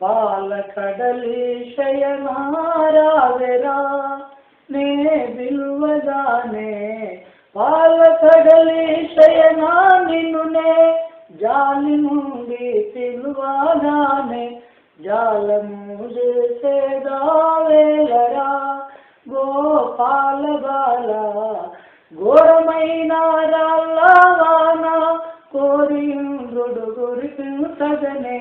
పాలకడలి శయనారావెరా నే బిల్వగానే పాలకడలి శయనా నిన్నునే జాలి నుండి పిలువగానే జాలము చేసేదావేలరా గోపాల బాల ఘోరమైన రాళ్ళవాన కోరింద్రుడు గురిపించగనే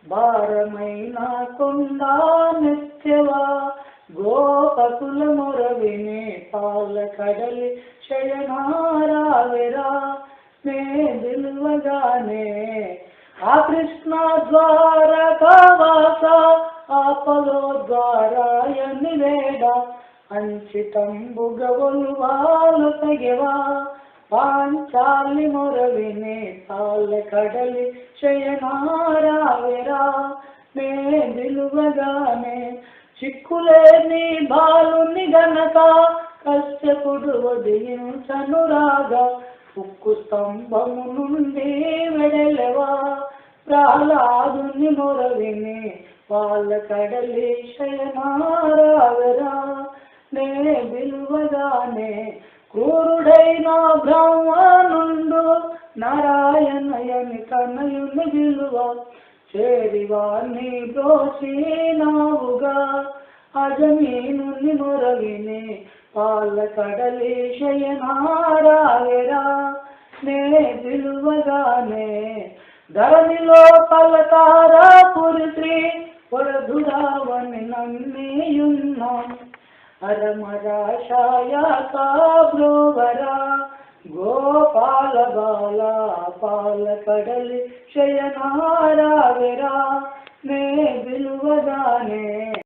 భారమైన కొండా నెత్తెవా గోపకుల మొరవిని పాలకడలి శయనారావెరా నే బిల్వగానే ఆ కృష్ణ ద్వారకావాస ఆపలో ద్వారాయని వేడ అంచితంబుగవొల్వాలు తగెవా పాంచాలి మొరవిని పాలకడలి శయనారావెరా నే బిలువగానే చిక్కులేని బాలుని గనక కశ్యపుడు వదిలించను రాగా ఉక్కు స్తంభము నుండి వెడలెవా ప్రహ్లాదుని మొరవిని పాలకడలి శయనారావెరా నే బిలువగానే క్రూరుడైన బ్రహ్మనుండు నారాయణయని కనయుని విలువ చేరివాణ్ణి బ్రోసినావుగా అజమీనుని మొరవిని పాలకడలి శయనారావెరా నే బిలువగానే ధరణిలో పలతారా పురిశ్రీ వరధురావని నమ్మియున్నాం అరమరాశాయ బ్రోవరా గోపాల బాల పాలకడలి శయనారావెరా నే బిలువగానే